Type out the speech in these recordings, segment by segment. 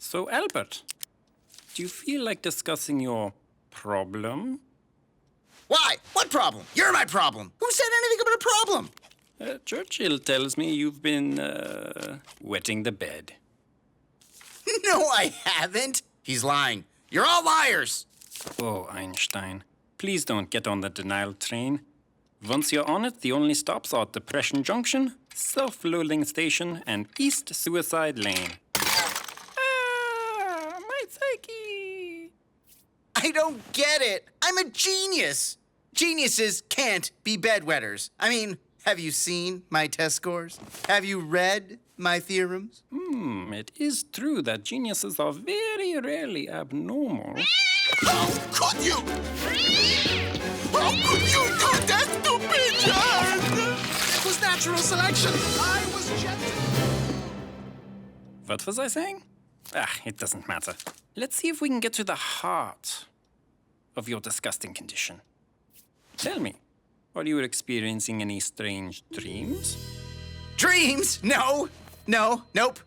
So, Albert, do you feel like discussing your problem? Why? What problem? You're my problem. Who said anything about a problem? Churchill tells me you've been, wetting the bed. No, I haven't. He's lying. You're all liars. Oh, Einstein, please don't get on the denial train. Once you're on it, the only stops are Depression Junction, Self-Loathing Station, and East Suicide Lane. Ah, my psyche! I don't get it. I'm a genius. Geniuses can't be bedwetters. I mean, have you seen my test scores? Have you read my theorems? It is true that geniuses are very rarely abnormal. How could you? How could you do that to me, John? It was natural selection. I was just... What was I saying? It doesn't matter. Let's see if we can get to the heart of your disgusting condition. Tell me, are you experiencing any strange dreams? Dreams? No. Nope.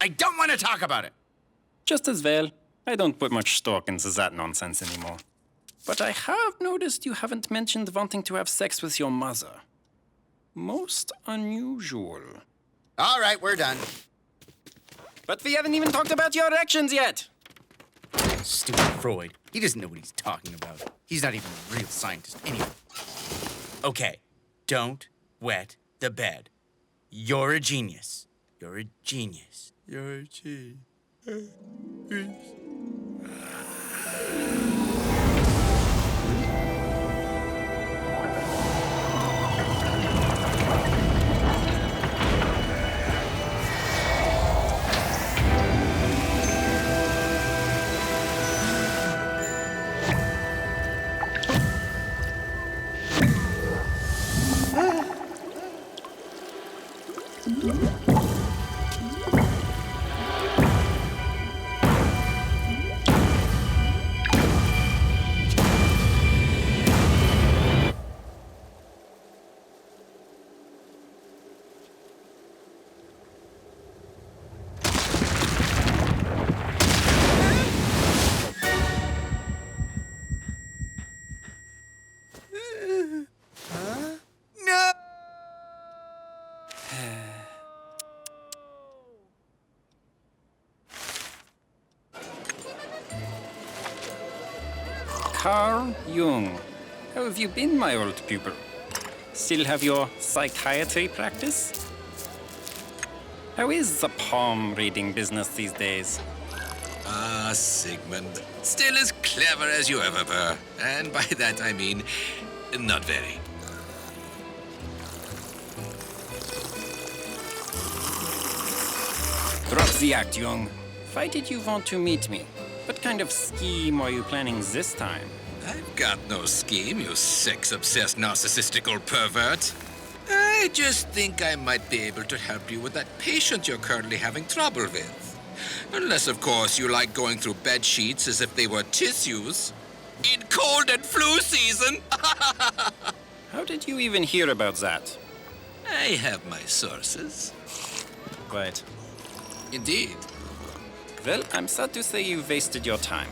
I don't want to talk about it. Just as well. I don't put much stock into that nonsense anymore. But I have noticed you haven't mentioned wanting to have sex with your mother. Most unusual. All right, we're done. But we haven't even talked about your erections yet. Stupid Freud. He doesn't know what he's talking about. He's not even a real scientist anyway. Okay, don't wet the bed. You're a genius. You're a genius. You're a genius. No! Carl Jung, how have you been, my old pupil? Still have your psychiatry practice? How is the palm reading business these days? Ah, Sigmund. Still as clever as you ever were. And by that I mean, not very. Drop the act, Jung. Why did you want to meet me? What kind of scheme are you planning this time? I've got no scheme, you sex-obsessed narcissistical pervert. I just think I might be able to help you with that patient you're currently having trouble with. Unless, of course, you like going through bed sheets as if they were tissues. In cold and flu season! How did you even hear about that? I have my sources. Right. Indeed. Well, I'm sad to say you've wasted your time.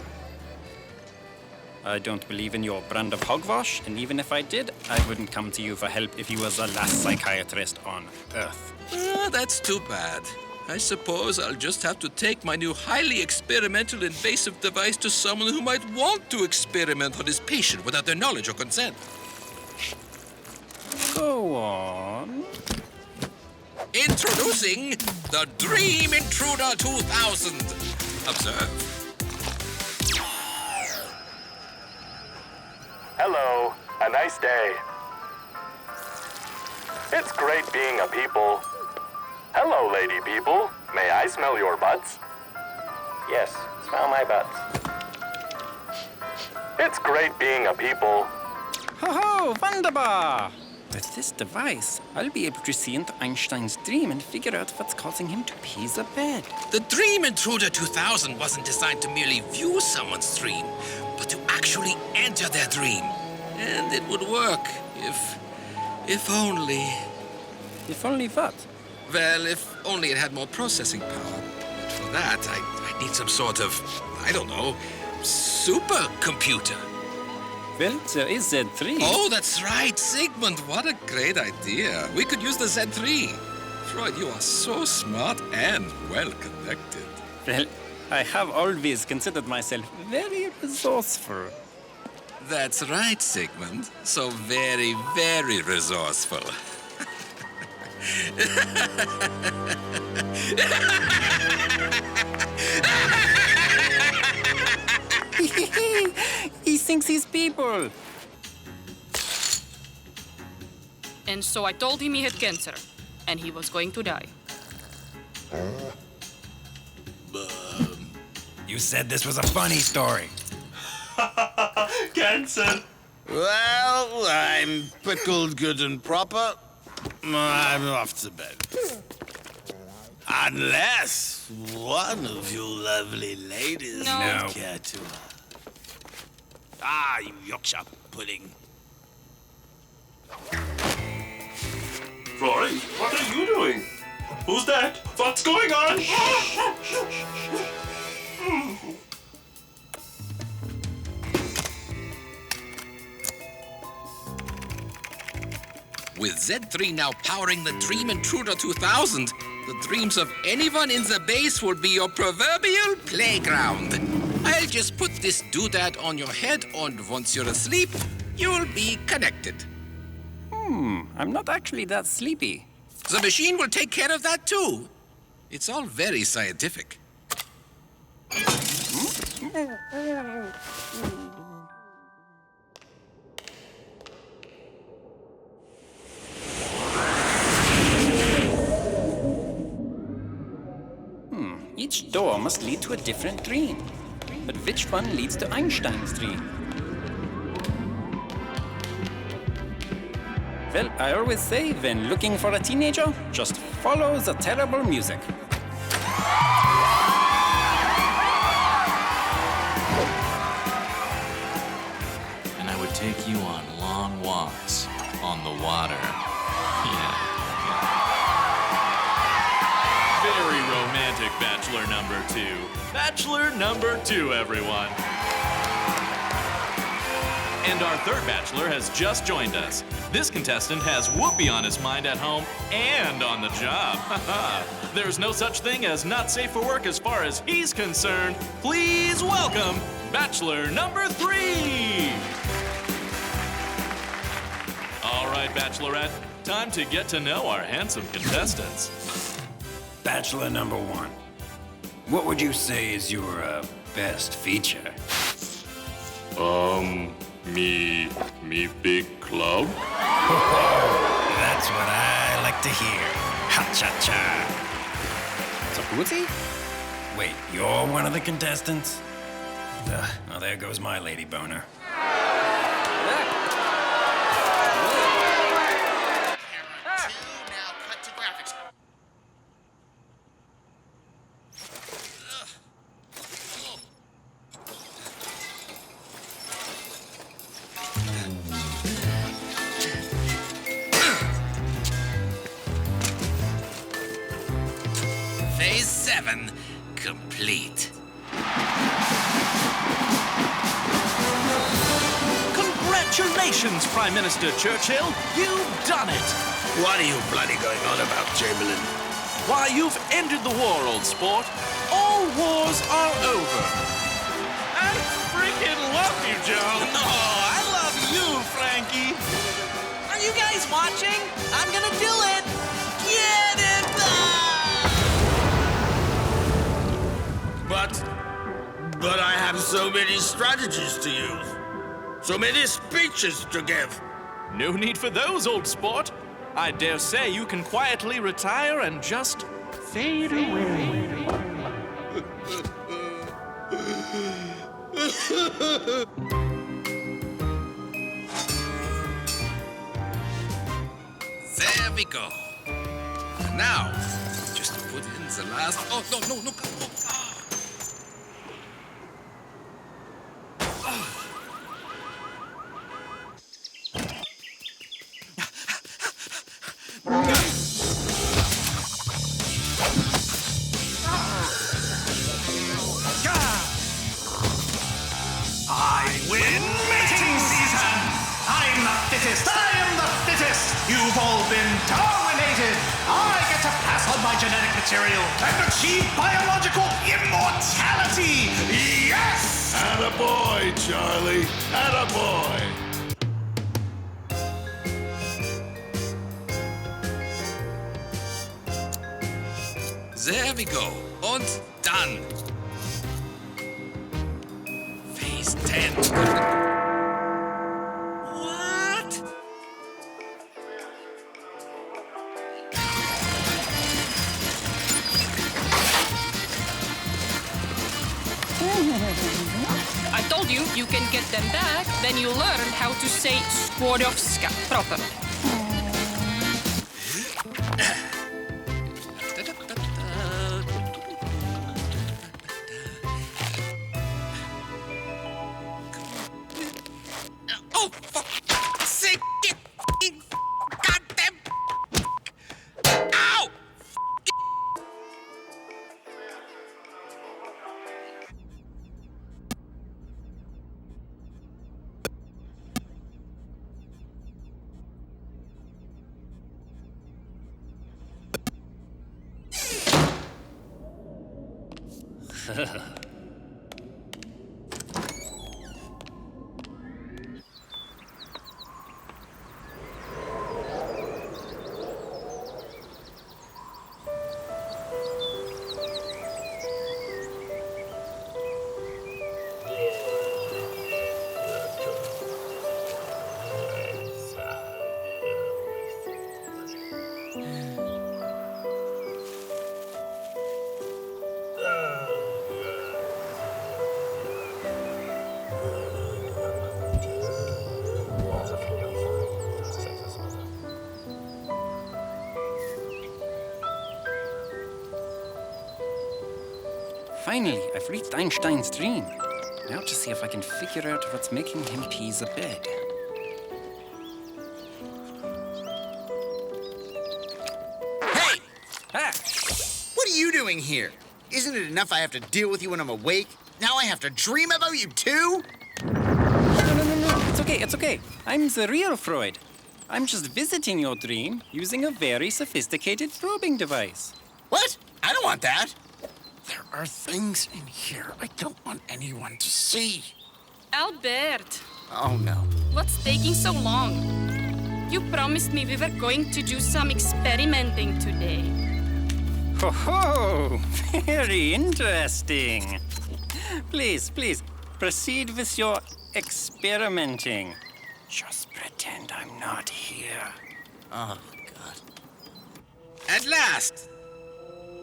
I don't believe in your brand of hogwash, and even if I did, I wouldn't come to you for help if you were the last psychiatrist on Earth. Ah, that's too bad. I suppose I'll just have to take my new highly experimental invasive device to someone who might want to experiment on his patient without their knowledge or consent. Go on. Introducing the Dream Intruder 2000. Observe. Hello, a nice day. It's great being a people. Hello, lady people. May I smell your butts? Yes, smell my butts. It's great being a people. Ho-ho, wunderbar! With this device, I'll be able to see into Einstein's dream and figure out what's causing him to pee the bed. The Dream Intruder 2000 wasn't designed to merely view someone's dream, but to actually enter their dream. And it would work if only... If only what? Well, if only it had more processing power. For that, I need some sort of, I don't know, supercomputer. Well, there is Z3. Oh, that's right, Sigmund. What a great idea. We could use the Z3. Freud, you are so smart and well connected. Well, I have always considered myself very resourceful. That's right, Sigmund. So very, very resourceful. He thinks he's people. And so I told him he had cancer, and he was going to die. You said this was a funny story. Cancer. Well, I'm pickled good and proper. I'm off to bed. Unless one of you lovely ladies No. would care to. You Yorkshire pudding. Rory, what are you doing? Who's that? What's going on? With Z3 now powering the Dream Intruder 2000, the dreams of anyone in the base will be your proverbial playground. I'll just put this doodad on your head, and once you're asleep, you'll be connected. I'm not actually that sleepy. The machine will take care of that too. It's all very scientific. Each door must lead to a different dream. But which one leads to Einstein's dream? Well, I always say when looking for a teenager, just follow the terrible music. And I would take you on long walks on the water. Yeah. Very romantic bachelor number 2. Bachelor number 2, everyone. And our third bachelor has just joined us. This contestant has whoopee on his mind at home and on the job. There's no such thing as not safe for work as far as he's concerned. Please welcome bachelor number 3. All right, bachelorette, time to get to know our handsome contestants. Bachelor number 1. What would you say is your best feature? Me big club? That's what I like to hear. Ha-cha-cha. So, Doozy? Wait, you're one of the contestants? Well, there goes my lady boner. Phase 7 complete. Congratulations, Prime Minister Churchill. You've done it. What are you bloody going on about, Chamberlain? Why, you've ended the war, old sport. All wars are over. I freaking love you, Joe. Oh, I love you, Frankie. Are you guys watching? I'm gonna do it. Get it But I have so many strategies to use. So many speeches to give. No need for those, old sport. I dare say you can quietly retire and just fade away. There we go. Now, just to put in the last... Oh, no. fittest. I am the fittest. You've all been Darwinated. I get to pass on my genetic material and achieve biological immortality. Yes! Attaboy, Charlie. Attaboy. There we go. Und done. Phase 10. What? I told you, you can get them back, then you learn how to say Skłodowska properly. Oh, for sake! Goddamn! Ow! Finally, I've reached Einstein's dream. Now to see if I can figure out what's making him pee the bed. Hey! Ah! What are you doing here? Isn't it enough I have to deal with you when I'm awake? Now I have to dream about you too? No. It's okay. I'm the real Freud. I'm just visiting your dream using a very sophisticated probing device. What? I don't want that. There are things in here I don't want anyone to see. Albert, Oh no. what's taking so long? You promised me we were going to do some experimenting today. Ho, very interesting. Please, proceed with your experimenting. Just pretend I'm not here. Oh God. At last!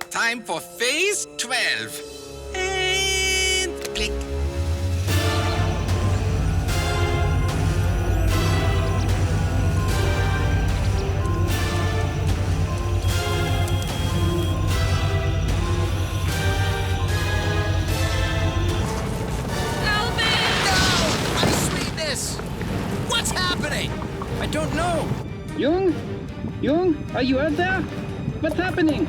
Time for phase 12. And click. What's happening? I don't know. Jung, are you out there? What's happening?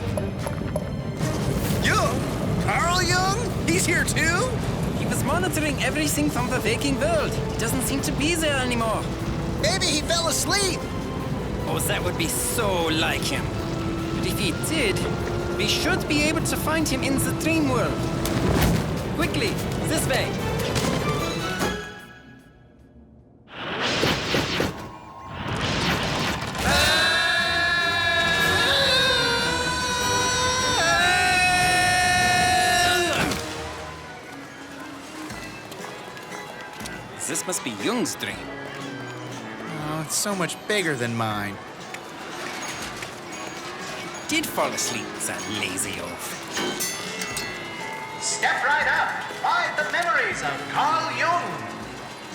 Jung? Carl Jung? He's here too? He was monitoring everything from the waking world. He doesn't seem to be there anymore. Maybe he fell asleep. Oh, that would be so like him. But if he did, we should be able to find him in the dream world. Quickly, this way. This must be Jung's dream. Oh, it's so much bigger than mine. Did fall asleep, that lazy oaf. Step right up. Find the memories of Carl Jung.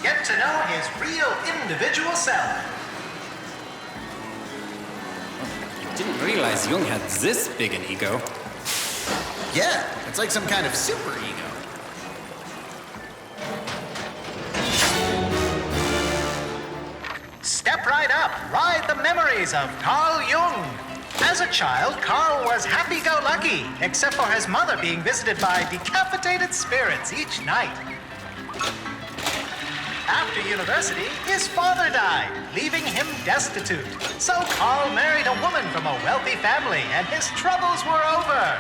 Get to know his real individual self. Didn't realize Jung had this big an ego. Yeah, it's like some kind of super ego. Step right up. Ride the memories of Carl Jung. As a child, Carl was happy-go-lucky, except for his mother being visited by decapitated spirits each night. After university, his father died, leaving him destitute. So Carl married a woman from a wealthy family, and his troubles were over.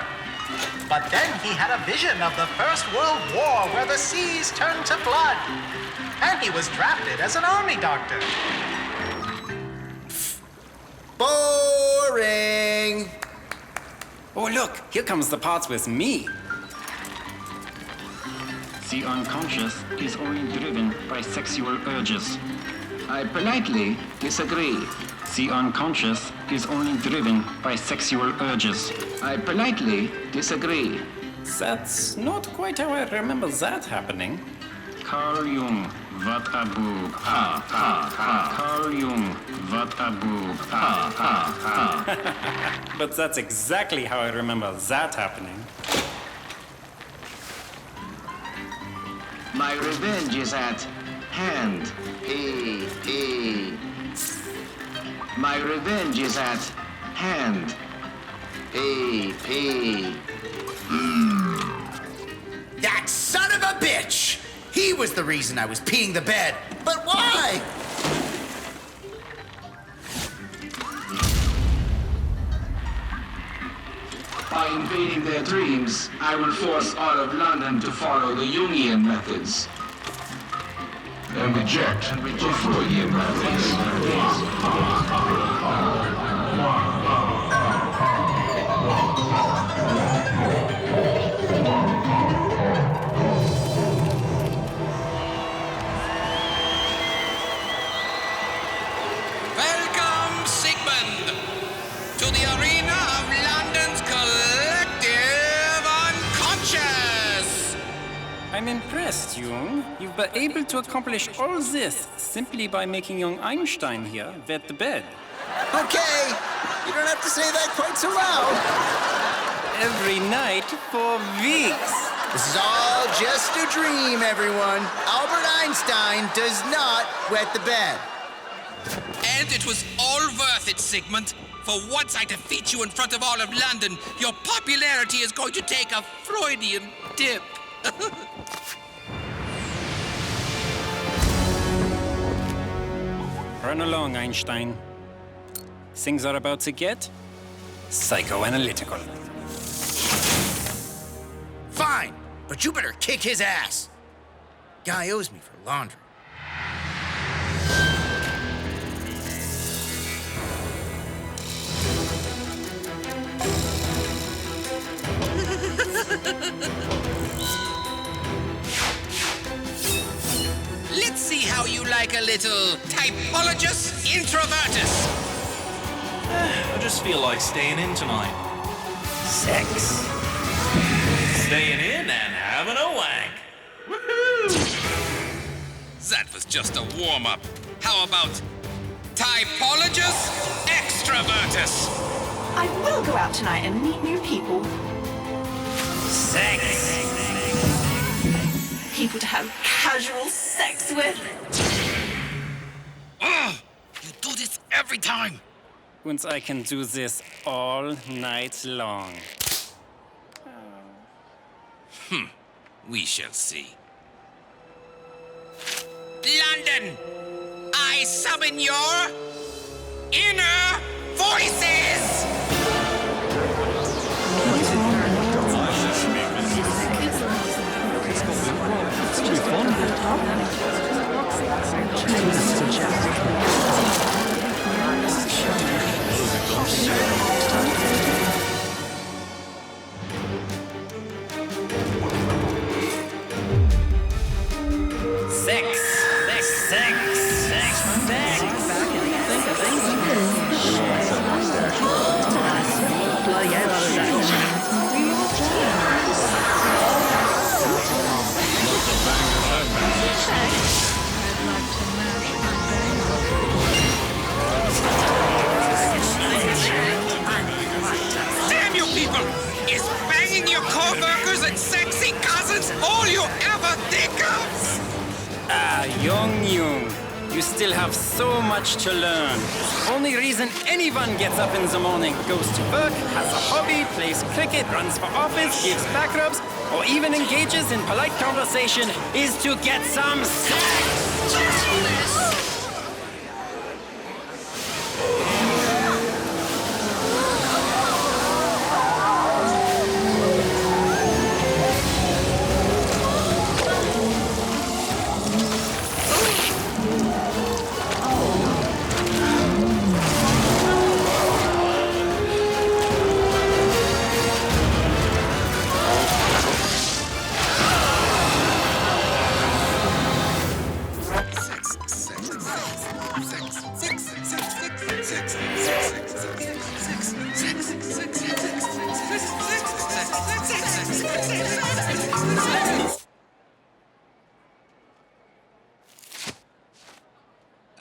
But then he had a vision of the First World War where the seas turned to blood. And he was drafted as an army doctor. Boring! Oh, look, here comes the parts with me. The unconscious is only driven by sexual urges. I politely disagree. The unconscious is only driven by sexual urges. I politely disagree. That's not quite how I remember that happening. Carl Jung, what a boob. Ha, ha, ha. Carl Jung, what a boob. Ha, ha, ha. But that's exactly how I remember that happening. My revenge is at hand. P. My revenge is at hand. P. That son of a bitch! He was the reason I was peeing the bed. But why? By invading their dreams, I will force all of London to follow the Jungian methods. And reject the Freudian methods. Welcome, Sigmund, to the arena of London's collective unconscious. I'm impressed, Jung. You've been able to accomplish all this simply by making young Einstein here wet the bed. Okay, you don't have to say that quite so loud. Every night for weeks. This is all just a dream, everyone. Albert Einstein does not wet the bed. And it was all worth it, Sigmund. For once I defeat you in front of all of London, your popularity is going to take a Freudian dip. Run along, Einstein. Things are about to get psychoanalytical. Fine, but you better kick his ass. Guy owes me for laundry. Let's see how you like a little typologist introvertus. I just feel like staying in tonight. Sex. Staying in and having a wank. Woohoo! That was just a warm-up. How about typologist extrovertus? I will go out tonight and meet new people. Sex. People to have casual sex with. Ugh! You do this every time. Once I can do this all night long. We shall see. London, I summon your inner voices! Damn you people! Is banging your co-workers and sexy cousins all you ever think of? Ah, young Jung. You still have so much to learn. Only reason anyone gets up in the morning, goes to work, has a hobby, plays cricket, runs for office, gives back rubs, or even engages in polite conversation is to get some sex!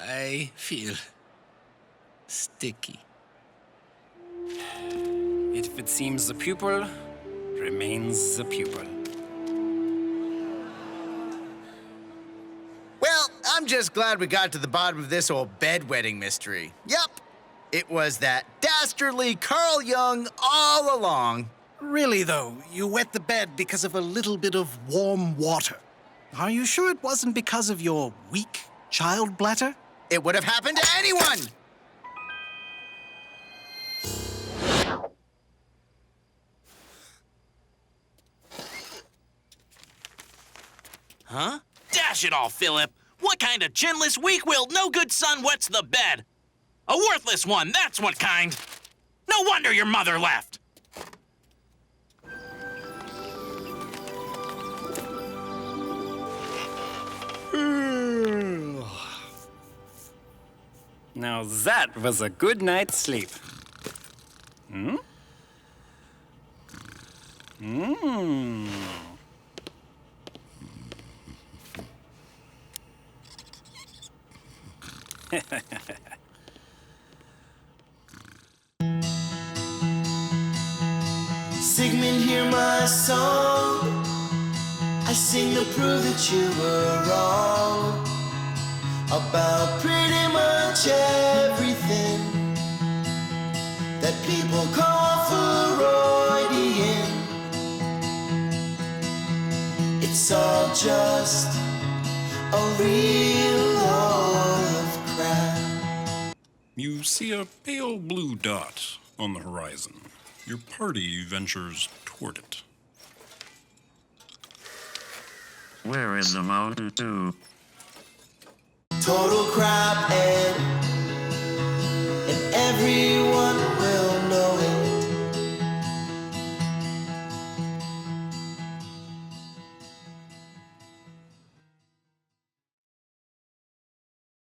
I feel sticky. If it seems the pupil remains the pupil. Well, I'm just glad we got to the bottom of this old bedwetting mystery. Yup, it was that dastardly Carl Jung all along. Really, though, you wet the bed because of a little bit of warm water. Are you sure it wasn't because of your weak child bladder? It would have happened to anyone! Huh? Dash it all, Philip! What kind of chinless, weak-willed, no-good son wets the bed? A worthless one, that's what kind! No wonder your mother left! Now that was a good night's sleep. Hmm? Mmm. Sigmund, hear my song. I sing to prove that you were wrong about pretty much everything that people call Freudian. It's all just a real load of crap. You see a pale blue dot on the horizon. Your party ventures toward it. Where is the Mountain Dew? Total crap.